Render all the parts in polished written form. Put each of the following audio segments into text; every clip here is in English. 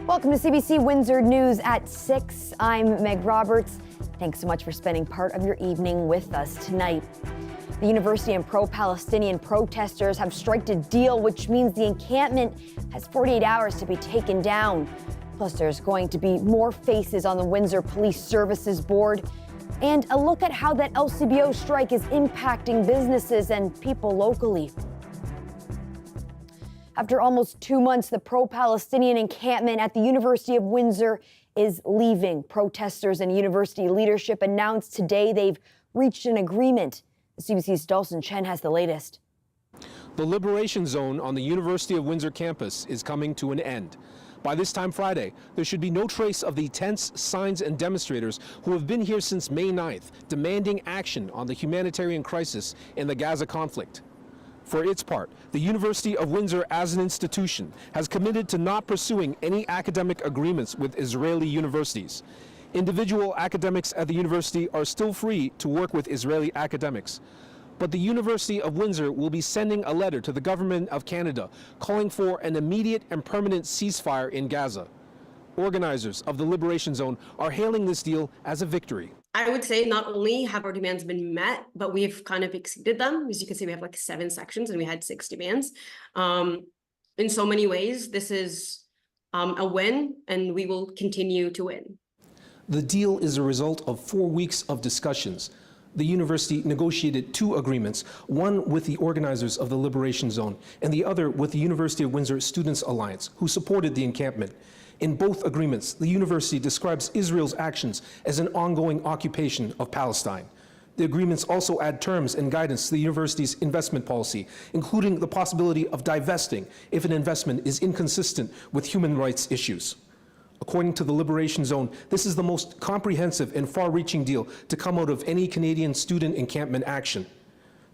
Welcome to CBC Windsor News at 6. I'm Meg Roberts. Thanks so much for spending part of your evening with us tonight. The university and pro-Palestinian protesters have struck a deal, which means the encampment has 48 hours to be taken down. Plus, there's going to be more faces on the Windsor Police Services Board, and a look at how that LCBO strike is impacting businesses and people locally. After almost 2 months, the pro-Palestinian encampment at the University of Windsor is leaving. Protesters and university leadership announced today they've reached an agreement. The CBC's Dawson Chen has the latest. The Liberation Zone on the University of Windsor campus is coming to an end. By this time Friday, there should be no trace of the tents, signs, and demonstrators who have been here since May 9th, demanding action on the humanitarian crisis in the Gaza conflict. For its part, the University of Windsor as an institution has committed to not pursuing any academic agreements with Israeli universities. Individual academics at the university are still free to work with Israeli academics. But the University of Windsor will be sending a letter to the government of Canada calling for an immediate and permanent ceasefire in Gaza. Organizers of the Liberation Zone are hailing this deal as a victory. I would say not only have our demands been met, but we've kind of exceeded them. As you can see, we have like 7 sections and we had 6 demands. In so many ways, this is a win, and we will continue to win. The deal is a result of 4 weeks of discussions. The university negotiated 2 agreements, one with the organizers of the Liberation Zone and the other with the University of Windsor Students Alliance, who supported the encampment. In both agreements, the university describes Israel's actions as an ongoing occupation of Palestine. The agreements also add terms and guidance to the university's investment policy, including the possibility of divesting if an investment is inconsistent with human rights issues. According to the Liberation Zone, this is the most comprehensive and far-reaching deal to come out of any Canadian student encampment action.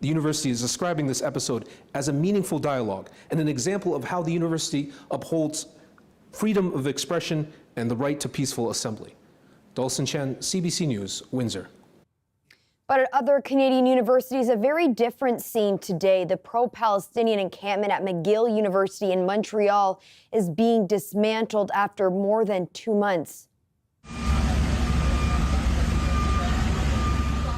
The university is describing this episode as a meaningful dialogue and an example of how the university upholds freedom of expression and the right to peaceful assembly. Dawson Chen, CBC News, Windsor. But at other Canadian universities, a very different scene today. The pro-Palestinian encampment at McGill University in Montreal is being dismantled after more than 2 months.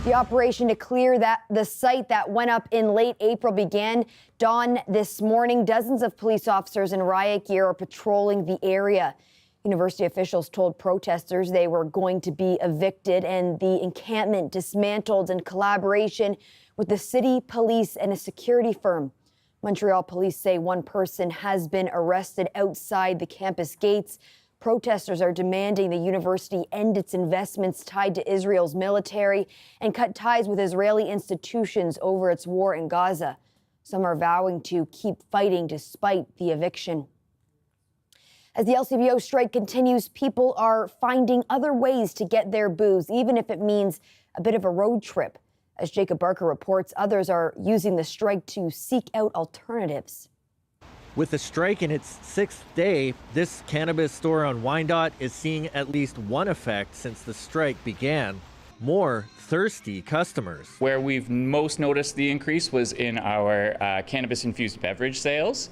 The operation to clear the site that went up in late April began dawn this morning. Dozens of police officers in riot gear are patrolling the area. University officials told protesters they were going to be evicted and the encampment dismantled in collaboration with the city police and a security firm. Montreal police say 1 person has been arrested outside the campus gates. Protesters are demanding the university end its investments tied to Israel's military and cut ties with Israeli institutions over its war in Gaza. Some are vowing to keep fighting despite the eviction. As the LCBO strike continues, people are finding other ways to get their booze, even if it means a bit of a road trip. As Jacob Barker reports, others are using the strike to seek out alternatives. With the strike in its 6th day, this cannabis store on Wyandotte is seeing at least one effect since the strike began: more thirsty customers. Where we've most noticed the increase was in our cannabis-infused beverage sales.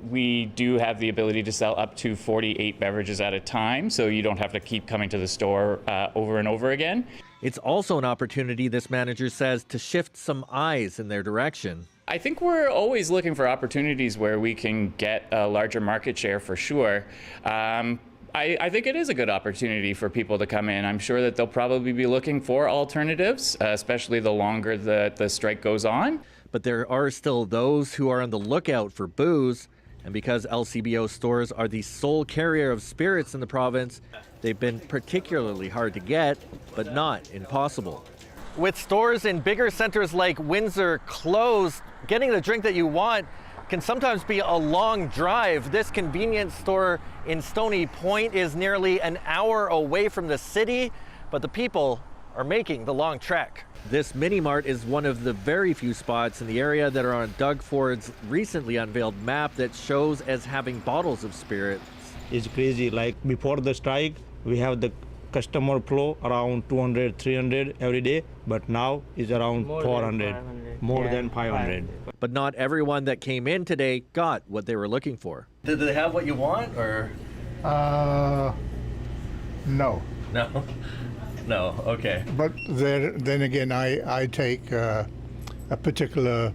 We do have the ability to sell up to 48 beverages at a time, so you don't have to keep coming to the store over and over again. It's also an opportunity, this manager says, to shift some eyes in their direction. I think we're always looking for opportunities where we can get a larger market share for sure. I think it is a good opportunity for people to come in. I'm sure that they'll probably be looking for alternatives, especially the longer the strike goes on. But there are still those who are on the lookout for booze. And because LCBO stores are the sole carrier of spirits in the province, they've been particularly hard to get, but not impossible. With stores in bigger centers like Windsor closed, getting the drink that you want can sometimes be a long drive. This convenience store in Stony Point is nearly an hour away from the city, but the people are making the long trek. This mini-mart is one of the very few spots in the area that are on Doug Ford's recently unveiled map that shows as having bottles of spirits. It's crazy. Like before the strike, we have the customer flow around 200, 300 every day, but now it's around 400, more than 500. But not everyone that came in today got what they were looking for. Did they have what you want, or? No. No. No. Okay. But then again, I take a particular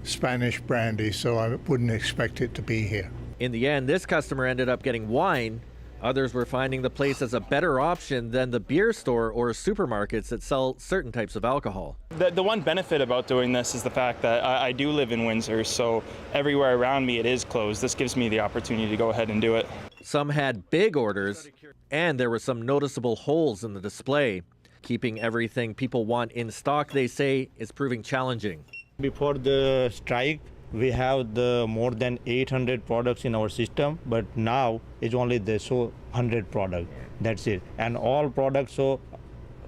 Spanish brandy, so I wouldn't expect it to be here. In the end, this customer ended up getting wine. Others were finding the place as a better option than the beer store or supermarkets that sell certain types of alcohol. The one benefit about doing this is the fact that I do live in Windsor, so everywhere around me it is closed. This gives me the opportunity to go ahead and do it. Some had big orders, and there were some noticeable holes in the display. Keeping everything people want in stock, they say, is proving challenging. Before the strike, we have the more than 800 products in our system, but now it's only the 100 product. That's it. And all products so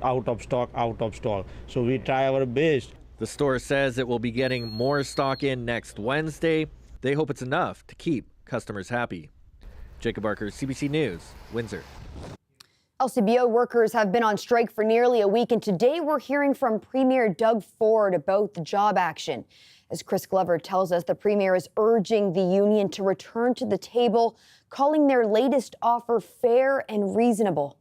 out of stock. So we try our best. The store says it will be getting more stock in next Wednesday. They hope it's enough to keep customers happy. Jacob Barker, CBC News, Windsor. LCBO workers have been on strike for nearly a week, and today we're hearing from Premier Doug Ford about the job action. As Chris Glover tells us, the Premier is urging the union to return to the table, calling their latest offer fair and reasonable.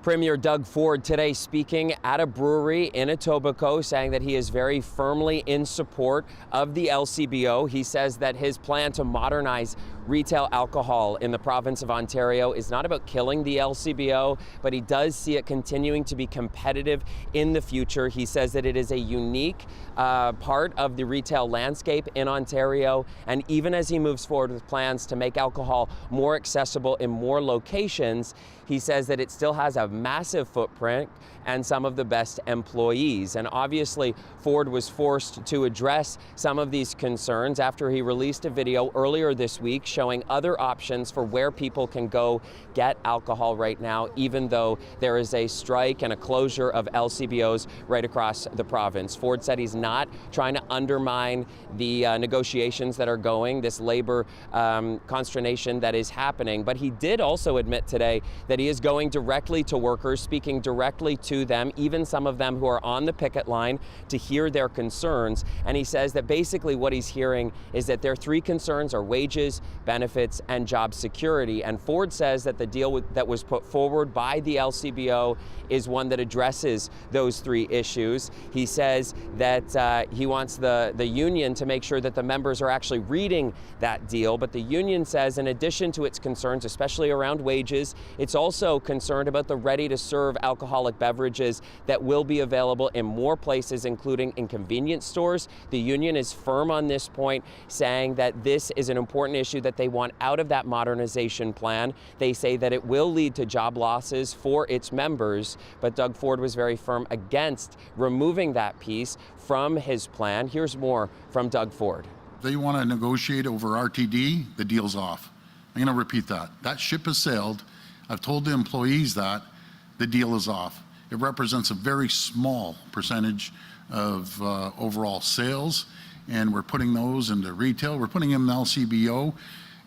Premier Doug Ford today speaking at a brewery in Etobicoke, saying that he is very firmly in support of the LCBO. He says that his plan to modernize retail alcohol in the province of Ontario is not about killing the LCBO, but he does see it continuing to be competitive in the future. He says that it is a unique part of the retail landscape in Ontario, and even as he moves forward with plans to make alcohol more accessible in more locations, he says that it still has a massive footprint and some of the best employees. And obviously, Ford was forced to address some of these concerns after he released a video earlier this week showing other options for where people can go get alcohol right now, even though there is a strike and a closure of LCBOs right across the province. Ford said he's not trying to undermine the negotiations that are going, this labor consternation that is happening, but he did also admit today that he is going directly to workers, speaking directly to them, even some of them who are on the picket line, to hear their concerns. And he says that basically what he's hearing is that their three concerns are wages, benefits, and job security. And Ford says that the deal that was put forward by the LCBO is one that addresses those three issues. He says that he wants the union to make sure that the members are actually reading that deal. But the union says, in addition to its concerns, especially around wages, it's also concerned about the ready-to-serve alcoholic beverages that will be available in more places, including in convenience stores. The union is firm on this point, saying that this is an important issue that they want out of that modernization plan. They say that it will lead to job losses for its members, but Doug Ford was very firm against removing that piece from his plan. Here's more from Doug Ford. If they want to negotiate over RTD, the deal's off. I'm going to repeat that. That ship has sailed. I've told the employees that the deal is off. It represents a very small percentage of overall sales, and we're putting those into retail. We're putting them in LCBO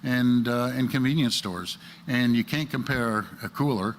and convenience stores. And you can't compare a cooler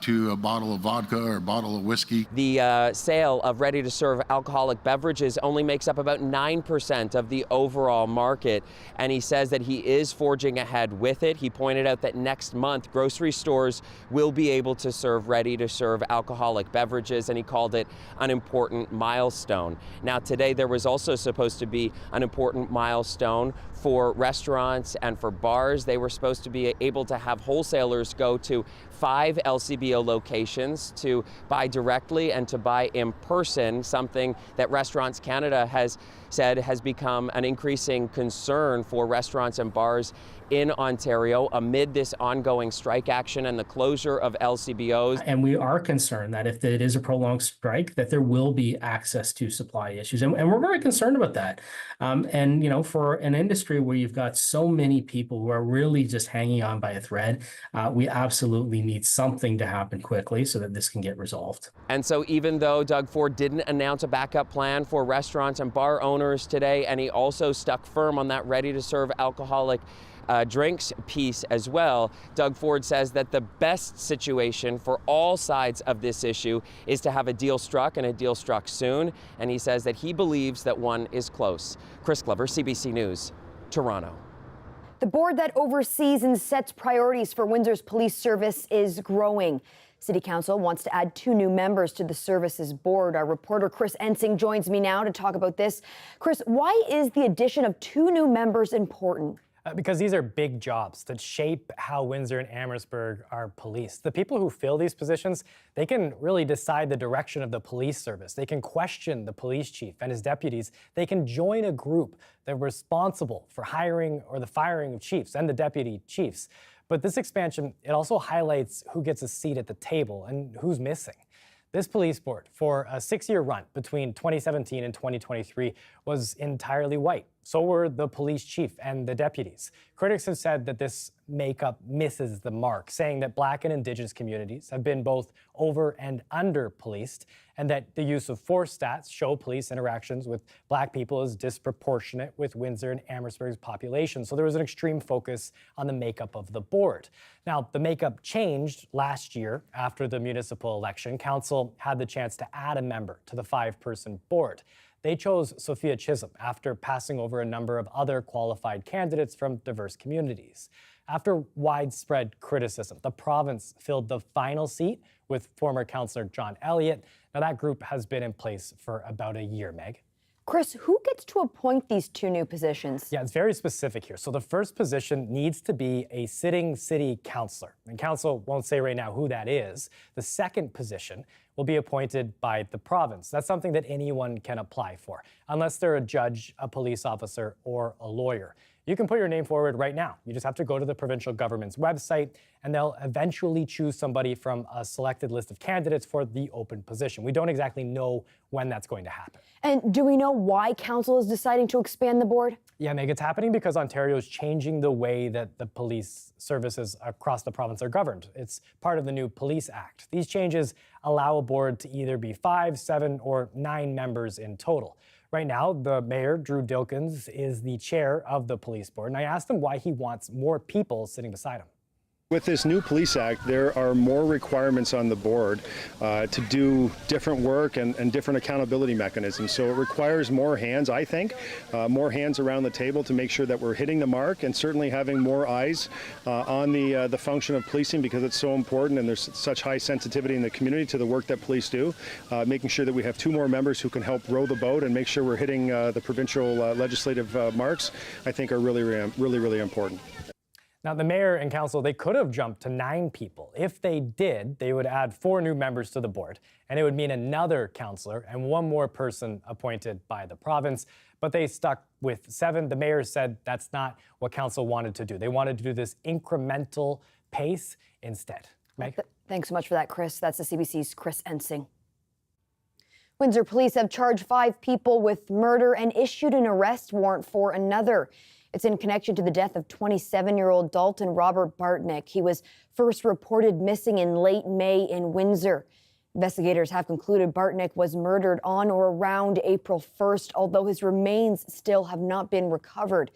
to a bottle of vodka or a bottle of whiskey. The sale of ready-to-serve alcoholic beverages only makes up about 9% of the overall market, and he says that he is forging ahead with it. He pointed out that next month, grocery stores will be able to serve ready-to-serve alcoholic beverages, and he called it an important milestone. Now, today there was also supposed to be an important milestone for restaurants and for bars. They were supposed to be able to have wholesalers go to 5 LCBO locations to buy directly and to buy in person, something that Restaurants Canada has said has become an increasing concern for restaurants and bars in Ontario amid this ongoing strike action and the closure of LCBOs. And we are concerned that if it is a prolonged strike, that there will be access to supply issues. And we're very concerned about that. And, you know, for an industry where you've got so many people who are really just hanging on by a thread, we absolutely need something to happen quickly so that this can get resolved. And so even though Doug Ford didn't announce a backup plan for restaurants and bar owners today, and he also stuck firm on that ready-to-serve alcoholic drinks piece as well, Doug Ford says that the best situation for all sides of this issue is to have a deal struck, and a deal struck soon. And he says that he believes that one is close. Chris Glover, CBC News, Toronto. The board that oversees and sets priorities for Windsor's police service is growing. City Council wants to add 2 new members to the services board. Our reporter Chris Ensing joins me now to talk about this. Chris, why is the addition of 2 new members important? Because these are big jobs that shape how Windsor and Amherstburg are policed. The people who fill these positions, they can really decide the direction of the police service. They can question the police chief and his deputies. They can join a group that are responsible for hiring or the firing of chiefs and the deputy chiefs. But this expansion, it also highlights who gets a seat at the table and who's missing. This police board, for a 6-year run between 2017 and 2023, was entirely white. So were the police chief and the deputies. Critics have said that this makeup misses the mark, saying that Black and Indigenous communities have been both over and under policed, and that the use of force stats show police interactions with Black people is disproportionate with Windsor and Amherstburg's population. So there was an extreme focus on the makeup of the board. Now, the makeup changed last year after the municipal election. Council had the chance to add a member to the 5-person board. They chose Sophia Chisholm after passing over a number of other qualified candidates from diverse communities. After widespread criticism, the province filled the final seat with former councillor John Elliott. Now that group has been in place for about a year, Meg. Chris, who gets to appoint these 2 new positions? Yeah, it's very specific here. So the first position needs to be a sitting city councillor. And council won't say right now who that is. The second position will be appointed by the province. That's something that anyone can apply for, unless they're a judge, a police officer, or a lawyer. You can put your name forward right now. You just have to go to the provincial government's website, and they'll eventually choose somebody from a selected list of candidates for the open position. We don't exactly know when that's going to happen. And do we know why council is deciding to expand the board? Yeah, Meg, it's happening because Ontario is changing the way that the police services across the province are governed. It's part of the new Police Act. These changes allow a board to either be 5, 7, or 9 members in total. Right now, the mayor, Drew Dilkins, is the chair of the police board, and I asked him why he wants more people sitting beside him. With this new Police Act, there are more requirements on the board to do different work and different accountability mechanisms. So it requires more hands, I think, more hands around the table to make sure that we're hitting the mark, and certainly having more eyes on the function of policing, because it's so important and there's such high sensitivity in the community to the work that police do. Making sure that we have 2 more members who can help row the boat and make sure we're hitting the provincial legislative marks, I think are really important. Now, the mayor and council, they could have jumped to 9 people. If they did, they would add 4 new members to the board, and it would mean another councillor and 1 more person appointed by the province. But they stuck with 7. The mayor said that's not what council wanted to do. They wanted to do this incremental pace instead. Meg? Thanks so much for that, Chris. That's the CBC's Chris Ensing. Windsor Police have charged 5 people with murder and issued an arrest warrant for another. It's in connection to the death of 27-year-old Dalton Robert Bartnick. He was first reported missing in late May in Windsor. Investigators have concluded Bartnick was murdered on or around April 1st, although his remains still have not been recovered.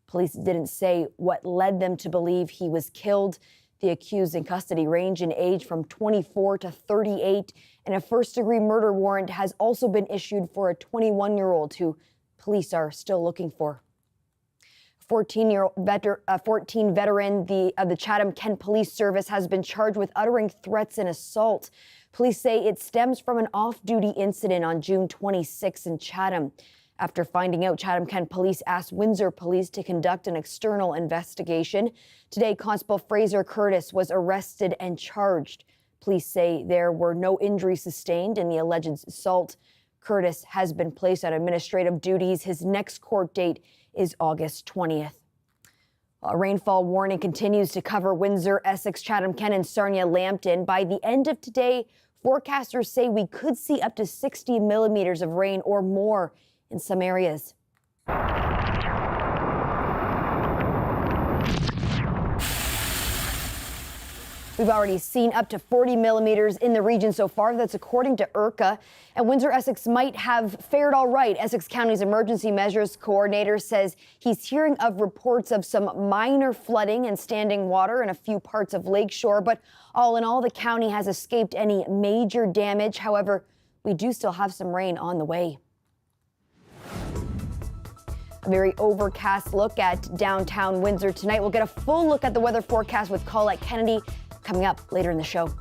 Police didn't say what led them to believe he was killed. The accused in custody range in age from 24 to 38, and a first-degree murder warrant has also been issued for a 21-year-old who police are still looking for. 14 veteran of the Chatham-Kent Police Service has been charged with uttering threats and assault. Police say it stems from an off-duty incident on June 26 in Chatham. After finding out, Chatham-Kent Police asked Windsor Police to conduct an external investigation. Today, Constable Fraser Curtis was arrested and charged. Police say there were no injuries sustained in the alleged assault. Curtis has been placed on administrative duties. His next court date is August 20th. A rainfall warning continues to cover Windsor, Essex, Chatham-Kent, and Sarnia-Lambton. By the end of today, forecasters say we could see up to 60 millimeters of rain or more in some areas. We've already seen up to 40 millimeters in the region so far. That's according to IRCA. And Windsor Essex might have fared all right. Essex County's emergency measures coordinator says he's hearing of reports of some minor flooding and standing water in a few parts of Lakeshore. But all in all, the county has escaped any major damage. However, we do still have some rain on the way. A very overcast look at downtown Windsor tonight. We'll get a full look at the weather forecast with Colette Kennedy coming up later in the show.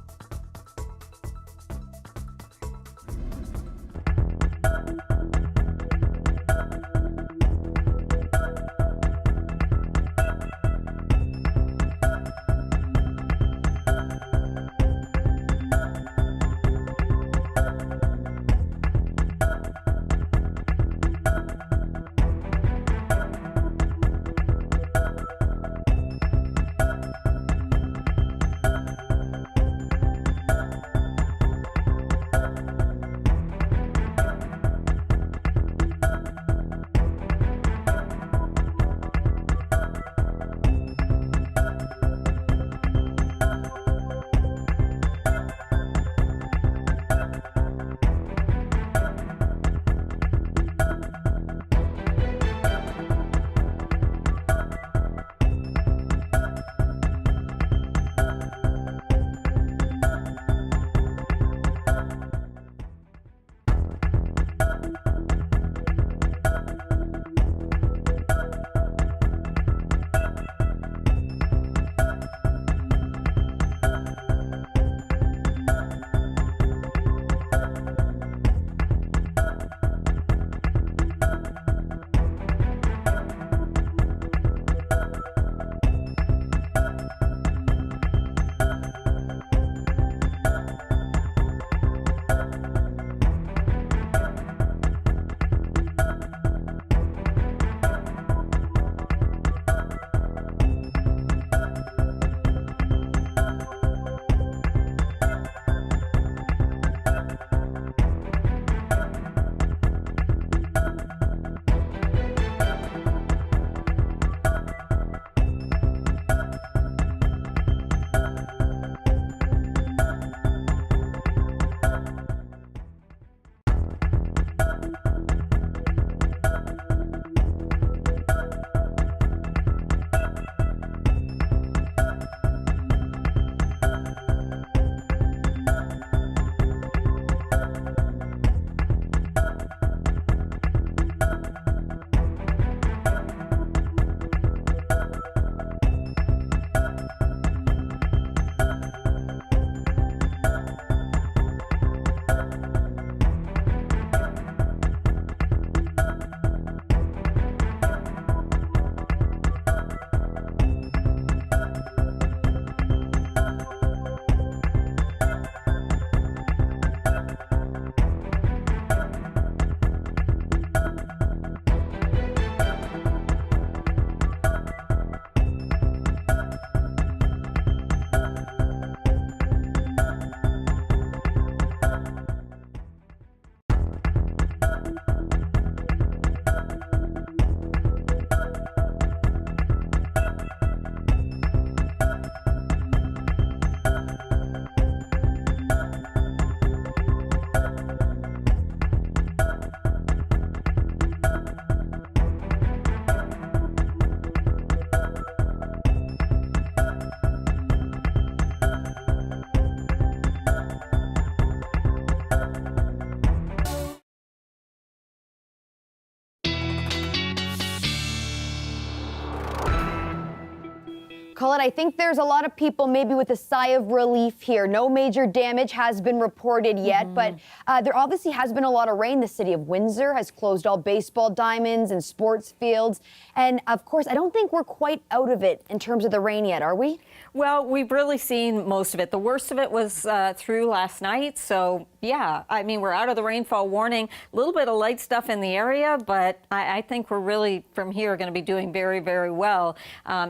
Colette, I think there's a lot of people maybe with a sigh of relief here. No major damage has been reported yet, but there obviously has been a lot of rain. The city of Windsor has closed all baseball diamonds and sports fields. And of course, I don't think we're quite out of it in terms of the rain yet, are we? Well, we've really seen most of it. The worst of it was through last night. So, yeah, I mean, we're out of the rainfall warning. A little bit of light stuff in the area, but I think we're really, from here, going to be doing very, very well.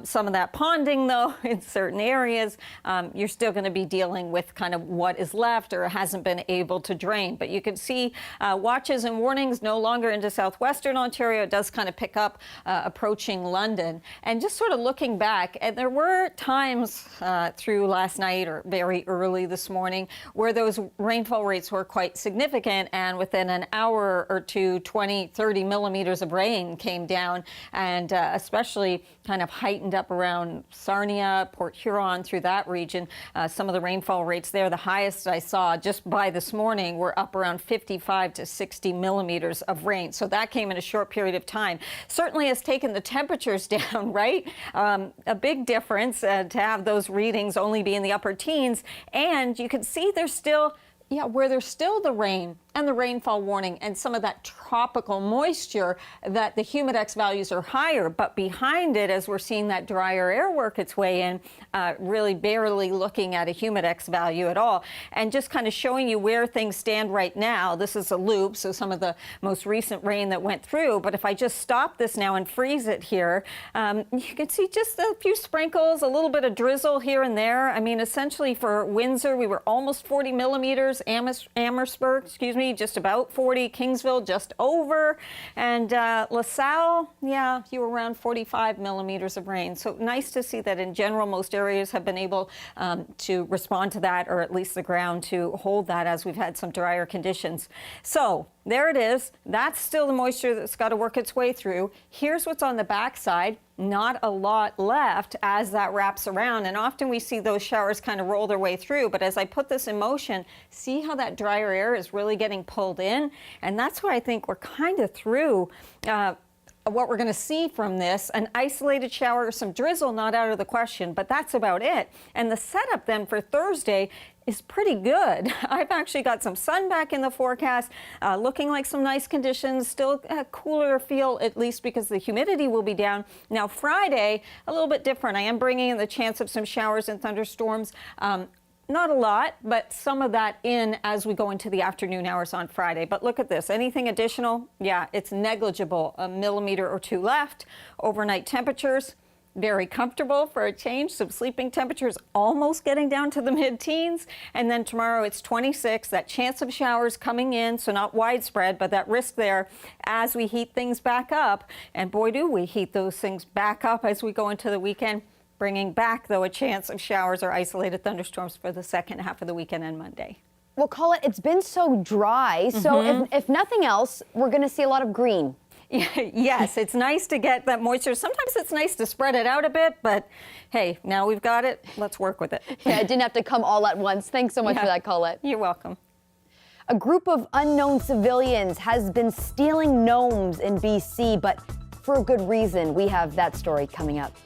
Some of that ponding, though, in certain areas, you're still going to be dealing with kind of what is left or hasn't been able to drain. But you can see watches and warnings no longer into southwestern Ontario. It does kind of pick up approaching London. And just sort of looking back, and there were times through last night or very early this morning where those rainfall rates were quite significant, and within an hour or two, 20, 30 millimeters of rain came down, and especially kind of heightened up around Sarnia, Port Huron, through that region. Some of the rainfall rates there, the highest I saw just by this morning, were up around 55 to 60 millimeters of rain. So that came in a short period of time. Certainly has taken the temperatures down, right? A big difference to have those readings only be in the upper teens. And you can see there's still, where there's still the rain and the rainfall warning and some of that tropical moisture, that the humidex values are higher. But behind it, as we're seeing that drier air work its way in, really barely looking at a humidex value at all. And just kind of showing you where things stand right now. This is a loop, so some of the most recent rain that went through. But if I just stop this now and freeze it here, you can see just a few sprinkles, a little bit of drizzle here and there. I mean, essentially for Windsor, we were almost 40 millimeters. Amherstburg, excuse me, just about 40. Kingsville, just over. And LaSalle, you were around 45 millimeters of rain. So nice to see that in general, most areas have been able to respond to that, or at least the ground to hold that as we've had some drier conditions. So there it is. That's still the moisture that's got to work its way through. Here's what's on the backside. Not a lot left as that wraps around, and often we see those showers kind of roll their way through. But as I put this in motion, see how that drier air is really getting pulled in? And that's why I think we're kind of through what we're going to see from this. An isolated shower, some drizzle, not out of the question, but that's about it. And the setup then for Thursday is pretty good. I've actually got some sun back in the forecast, looking like some nice conditions, still a cooler feel, at least because the humidity will be down. Now Friday, a little bit different. I am bringing in the chance of some showers and thunderstorms. Not a lot, but some of that in as we go into the afternoon hours on Friday. But look at this. Anything additional? Yeah, it's negligible. A millimeter or two left. Overnight temperatures, very comfortable for a change. Some sleeping temperatures almost getting down to the mid-teens. And then tomorrow it's 26. That chance of showers coming in, so not widespread, but that risk there as we heat things back up. And boy, do we heat those things back up as we go into the weekend. Bringing back, though, a chance of showers or isolated thunderstorms for the second half of the weekend and Monday. Well, Colette, it's been so dry, so if nothing else, we're going to see a lot of green. Yes, it's nice to get that moisture. Sometimes it's nice to spread it out a bit, but hey, now we've got it. Let's work with it. Yeah, it didn't have to come all at once. Thanks so much for that, Colette. You're welcome. A group of unknown civilians has been stealing gnomes in BC, but for a good reason. We have that story coming up.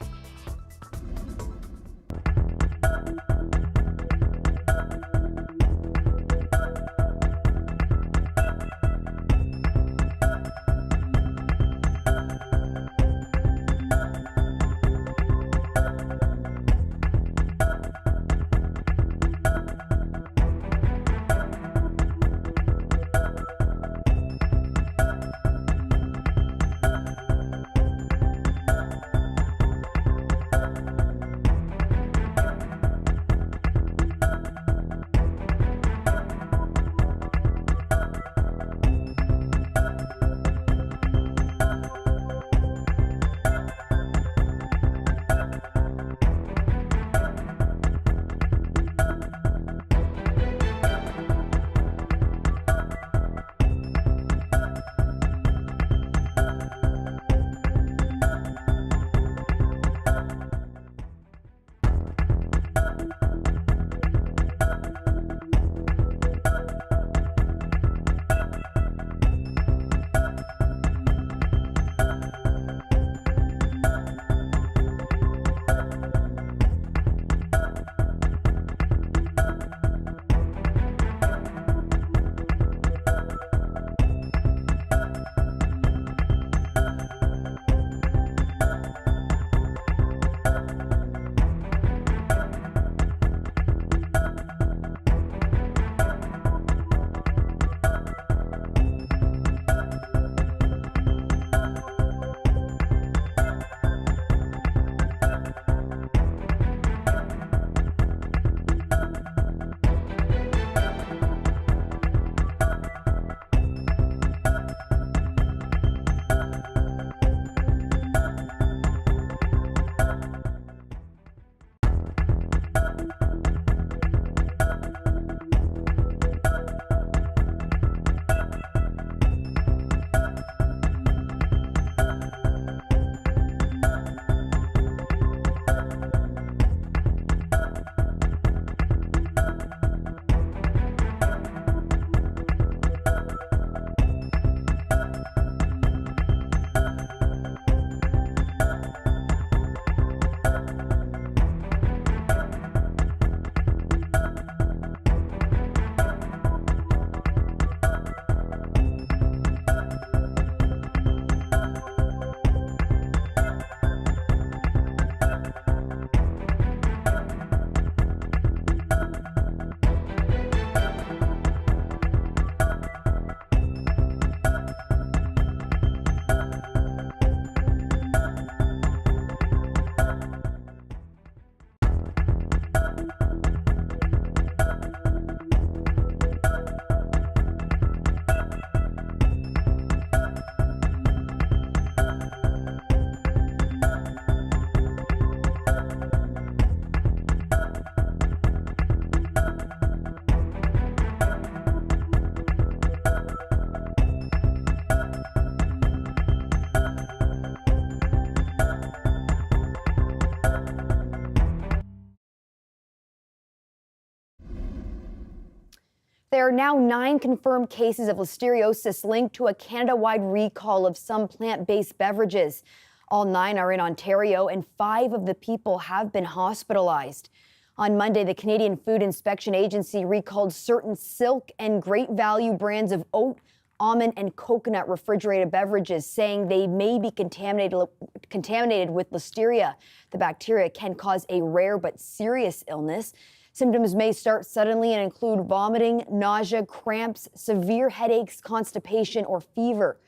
There are now 9 confirmed cases of listeriosis linked to a Canada-wide recall of some plant-based beverages. All 9 are in Ontario, and 5 of the people have been hospitalized. On Monday, the Canadian Food Inspection Agency recalled certain Silk and Great Value brands of oat, almond, and coconut refrigerated beverages, saying they may be contaminated with Listeria. The bacteria can cause a rare but serious illness. Symptoms may start suddenly and include vomiting, nausea, cramps, severe headaches, constipation, or fever.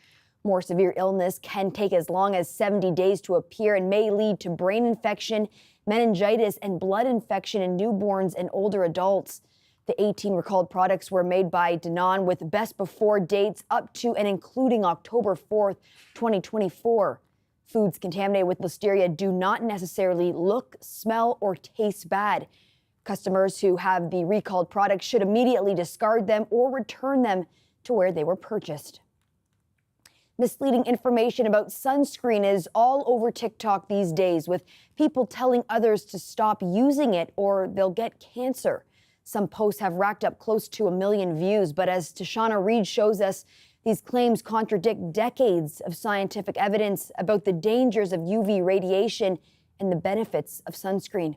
More severe illness can take as long as 70 days to appear and may lead to brain infection, meningitis, and blood infection in newborns and older adults. The 18 recalled products were made by Danone with best before dates up to and including October 4th, 2024. Foods contaminated with Listeria do not necessarily look, smell, or taste bad. Customers who have the recalled products should immediately discard them or return them to where they were purchased. Misleading information about sunscreen is all over TikTok these days, with people telling others to stop using it or they'll get cancer. Some posts have racked up close to 1 million views, but as Tashana Reed shows us, these claims contradict decades of scientific evidence about the dangers of UV radiation and the benefits of sunscreen.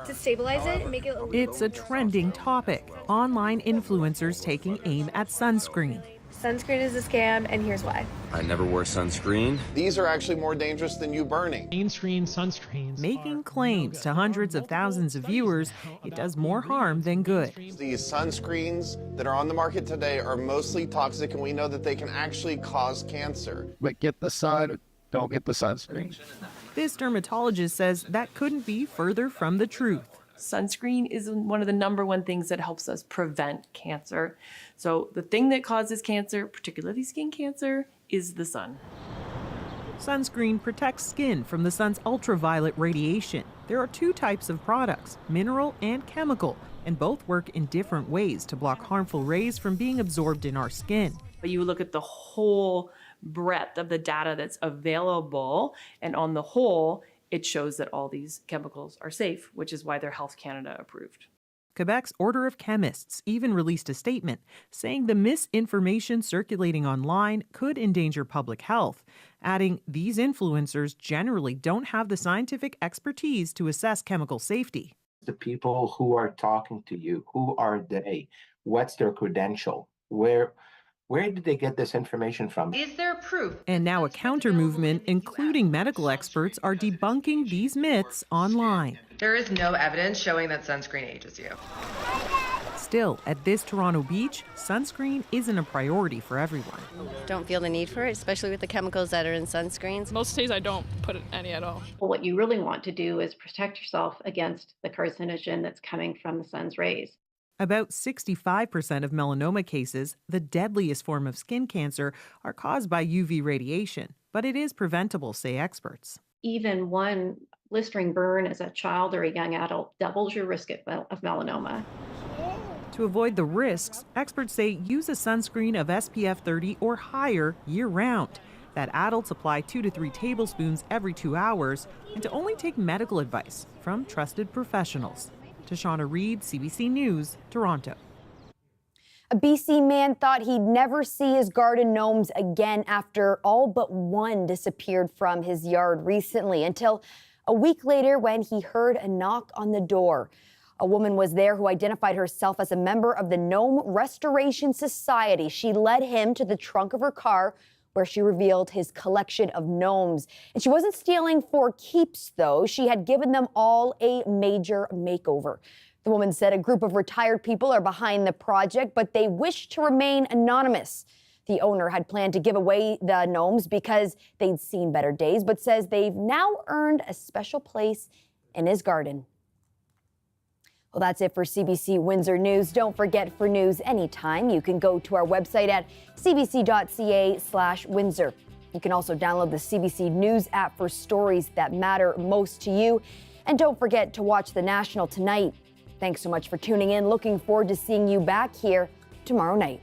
To stabilize it and make it illegal. It's a trending topic. Online influencers taking aim at sunscreen. Sunscreen is a scam, and here's why. I never wore sunscreen. These are actually more dangerous than you burning. Mainstream sunscreens. Making claims to hundreds of thousands of viewers, it does more harm than good. These sunscreens that are on the market today are mostly toxic, and we know that they can actually cause cancer. But get the sun, don't get the sunscreen. This dermatologist says that couldn't be further from the truth. Sunscreen is one of the #1 things that helps us prevent cancer. So the thing that causes cancer, particularly skin cancer, is the sun. Sunscreen protects skin from the sun's ultraviolet radiation. There are 2 types of products, mineral and chemical, and both work in different ways to block harmful rays from being absorbed in our skin. But you look at the whole breadth of the data that's available, and on the whole, it shows that all these chemicals are safe, which is why they're Health Canada approved. Quebec's Order of Chemists even released a statement saying the misinformation circulating online could endanger public health, adding these influencers generally don't have the scientific expertise to assess chemical safety. The people who are talking to you, who are they? What's their credential? Where did they get this information from? Is there proof? And now a counter movement, including medical experts, are debunking these myths online. There is no evidence showing that sunscreen ages you. Still, at this Toronto beach, sunscreen isn't a priority for everyone. Don't feel the need for it, especially with the chemicals that are in sunscreens. Most days I don't put any at all. What you really want to do is protect yourself against the carcinogen that's coming from the sun's rays. About 65% of melanoma cases, the deadliest form of skin cancer, are caused by UV radiation, but it is preventable, say experts. Even one blistering burn as a child or a young adult doubles your risk of melanoma. To avoid the risks, experts say use a sunscreen of SPF 30 or higher year-round, that adults apply 2 to 3 tablespoons every 2 hours, and to only take medical advice from trusted professionals. Tashana Reed, CBC News, Toronto. A BC man thought he'd never see his garden gnomes again after all but one disappeared from his yard recently, until a week later when he heard a knock on the door. A woman was there who identified herself as a member of the Gnome Restoration Society. She led him to the trunk of her car, where she revealed his collection of gnomes. And she wasn't stealing for keeps, though. She had given them all a major makeover. The woman said a group of retired people are behind the project, but they wish to remain anonymous. The owner had planned to give away the gnomes because they'd seen better days, but says they've now earned a special place in his garden. Well, that's it for CBC Windsor News. Don't forget, for news anytime, you can go to our website at cbc.ca/Windsor. You can also download the CBC News app for stories that matter most to you. And don't forget to watch The National tonight. Thanks so much for tuning in. Looking forward to seeing you back here tomorrow night.